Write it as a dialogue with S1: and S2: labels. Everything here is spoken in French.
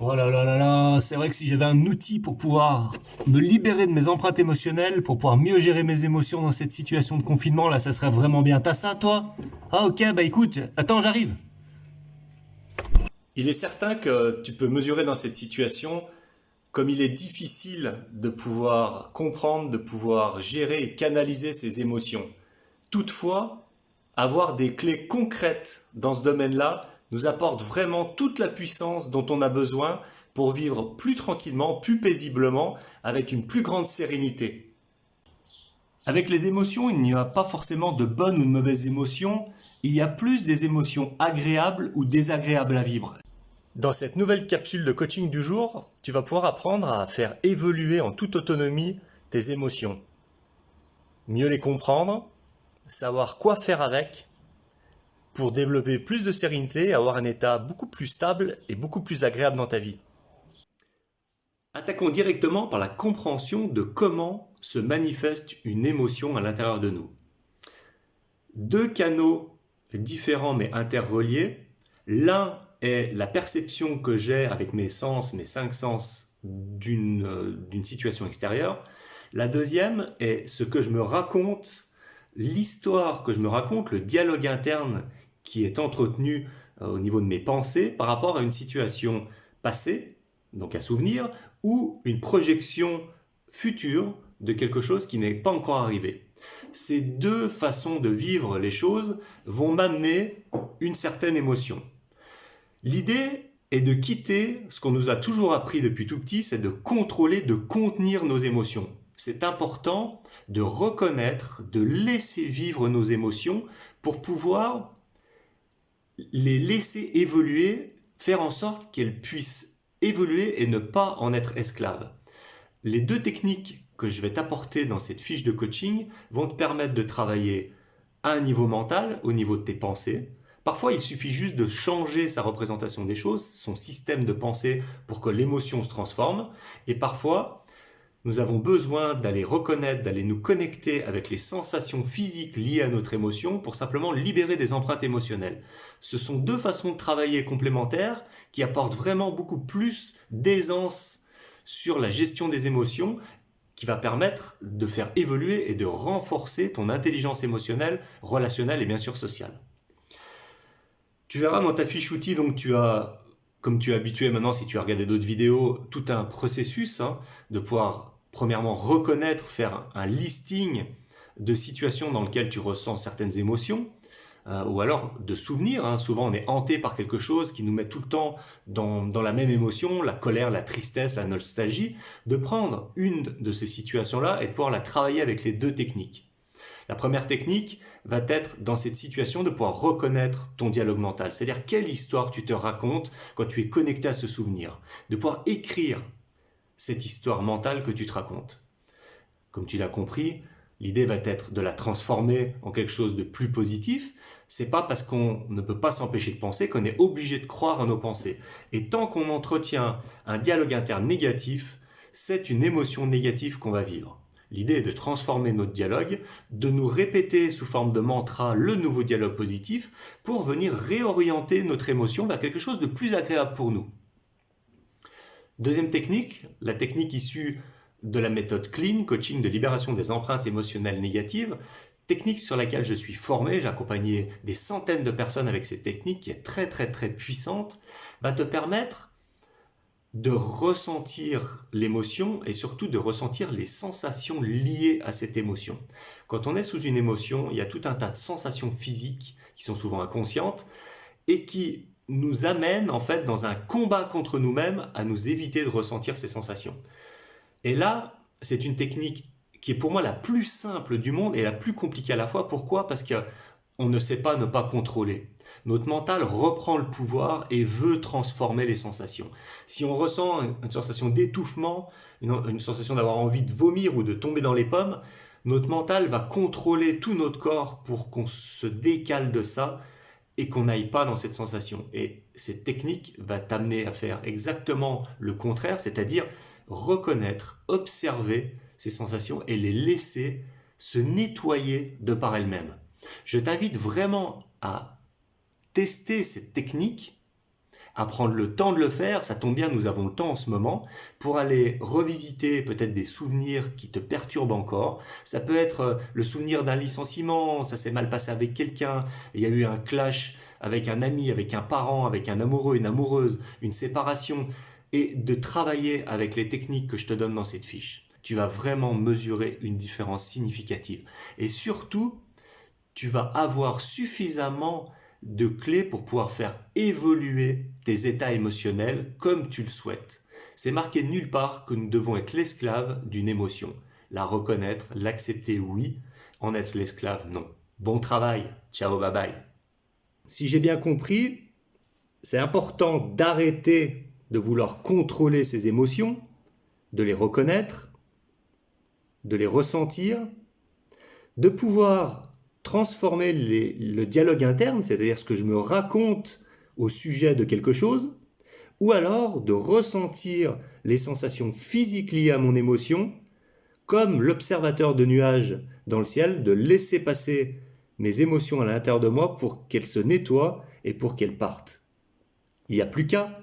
S1: Oh là là là là, c'est vrai que si j'avais un outil pour pouvoir me libérer de mes empreintes émotionnelles, pour pouvoir mieux gérer mes émotions dans cette situation de confinement, là, ça serait vraiment bien. T'as ça, toi? Ah ok, bah écoute, attends, j'arrive.
S2: Il est certain que tu peux mesurer dans cette situation comme il est difficile de pouvoir comprendre, de pouvoir gérer et canaliser ses émotions. Toutefois, avoir des clés concrètes dans ce domaine-là nous apporte vraiment toute la puissance dont on a besoin pour vivre plus tranquillement, plus paisiblement, avec une plus grande sérénité. Avec les émotions, il n'y a pas forcément de bonnes ou de mauvaises émotions, il y a plus des émotions agréables ou désagréables à vivre. Dans cette nouvelle capsule de coaching du jour, tu vas pouvoir apprendre à faire évoluer en toute autonomie tes émotions. Mieux les comprendre, savoir quoi faire avec pour développer plus de sérénité et avoir un état beaucoup plus stable et beaucoup plus agréable dans ta vie. Attaquons directement par la compréhension de comment se manifeste une émotion à l'intérieur de nous. Deux canaux différents mais interreliés. L'un est la perception que j'ai avec mes sens, mes cinq sens d'une situation extérieure. La deuxième est ce que je me raconte, l'histoire que je me raconte, le dialogue interne qui est entretenu au niveau de mes pensées par rapport à une situation passée, donc un souvenir, ou une projection future de quelque chose qui n'est pas encore arrivé. Ces deux façons de vivre les choses vont m'amener une certaine émotion. L'idée est de quitter ce qu'on nous a toujours appris depuis tout petit, c'est de contrôler, de contenir nos émotions. C'est important de reconnaître, de laisser vivre nos émotions pour pouvoir les laisser évoluer, faire en sorte qu'elles puissent évoluer et ne pas en être esclaves. Les deux techniques que je vais t'apporter dans cette fiche de coaching vont te permettre de travailler à un niveau mental, au niveau de tes pensées. Parfois, il suffit juste de changer sa représentation des choses, son système de pensée pour que l'émotion se transforme. Et parfois, nous avons besoin d'aller reconnaître, d'aller nous connecter avec les sensations physiques liées à notre émotion pour simplement libérer des empreintes émotionnelles. Ce sont deux façons de travailler complémentaires qui apportent vraiment beaucoup plus d'aisance sur la gestion des émotions qui va permettre de faire évoluer et de renforcer ton intelligence émotionnelle, relationnelle et bien sûr sociale. Tu verras dans ta fiche outil, donc tu as, comme tu es habitué maintenant si tu as regardé d'autres vidéos, tout un processus de pouvoir premièrement reconnaître, faire un listing de situations dans lesquelles tu ressens certaines émotions, ou alors de souvenirs. Souvent on est hanté par quelque chose qui nous met tout le temps dans la même émotion, la colère, la tristesse, la nostalgie, de prendre une de ces situations-là et de pouvoir la travailler avec les deux techniques. La première technique va être dans cette situation de pouvoir reconnaître ton dialogue mental, c'est-à-dire quelle histoire tu te racontes quand tu es connecté à ce souvenir, de pouvoir écrire cette histoire mentale que tu te racontes. Comme tu l'as compris, l'idée va être de la transformer en quelque chose de plus positif. C'est pas parce qu'on ne peut pas s'empêcher de penser qu'on est obligé de croire à nos pensées. Et tant qu'on entretient un dialogue interne négatif, c'est une émotion négative qu'on va vivre. L'idée est de transformer notre dialogue, de nous répéter sous forme de mantra le nouveau dialogue positif pour venir réorienter notre émotion vers quelque chose de plus agréable pour nous. Deuxième technique, la technique issue de la méthode Clean, coaching de libération des empreintes émotionnelles négatives, technique sur laquelle je suis formé, j'ai accompagné des centaines de personnes avec cette technique qui est très très très puissante, va te permettre de ressentir l'émotion et surtout de ressentir les sensations liées à cette émotion. Quand on est sous une émotion, il y a tout un tas de sensations physiques qui sont souvent inconscientes et qui nous amènent en fait dans un combat contre nous-mêmes à nous éviter de ressentir ces sensations. Et là, c'est une technique qui est pour moi la plus simple du monde et la plus compliquée à la fois. Pourquoi ? Parce qu'on ne sait pas ne pas contrôler. Notre mental reprend le pouvoir et veut transformer les sensations. Si on ressent une sensation d'étouffement, une sensation d'avoir envie de vomir ou de tomber dans les pommes, notre mental va contrôler tout notre corps pour qu'on se décale de ça et qu'on n'aille pas dans cette sensation. Et cette technique va t'amener à faire exactement le contraire, c'est-à-dire reconnaître, observer ces sensations et les laisser se nettoyer de par elles-mêmes. Je t'invite vraiment à tester cette technique à prendre le temps de le faire. Ça tombe bien, nous avons le temps en ce moment pour aller revisiter peut-être des souvenirs qui te perturbent encore. Ça peut être le souvenir d'un licenciement, ça s'est mal passé avec quelqu'un, il y a eu un clash avec un ami, avec un parent, avec un amoureux, une amoureuse, une séparation, et de travailler avec les techniques que je te donne dans cette fiche. Tu vas vraiment mesurer une différence significative. Et surtout, tu vas avoir suffisamment de clés pour pouvoir faire évoluer tes états émotionnels comme tu le souhaites. C'est marqué nulle part que nous devons être l'esclave d'une émotion. La reconnaître, l'accepter, oui. En être l'esclave, non. Bon travail. Ciao, bye bye. Si j'ai bien compris, c'est important d'arrêter de vouloir contrôler ses émotions, de les reconnaître, de les ressentir, de pouvoir transformer le dialogue interne, c'est-à-dire ce que je me raconte au sujet de quelque chose, ou alors de ressentir les sensations physiques liées à mon émotion, comme l'observateur de nuages dans le ciel, de laisser passer mes émotions à l'intérieur de moi pour qu'elles se nettoient et pour qu'elles partent. Il n'y a plus qu'à.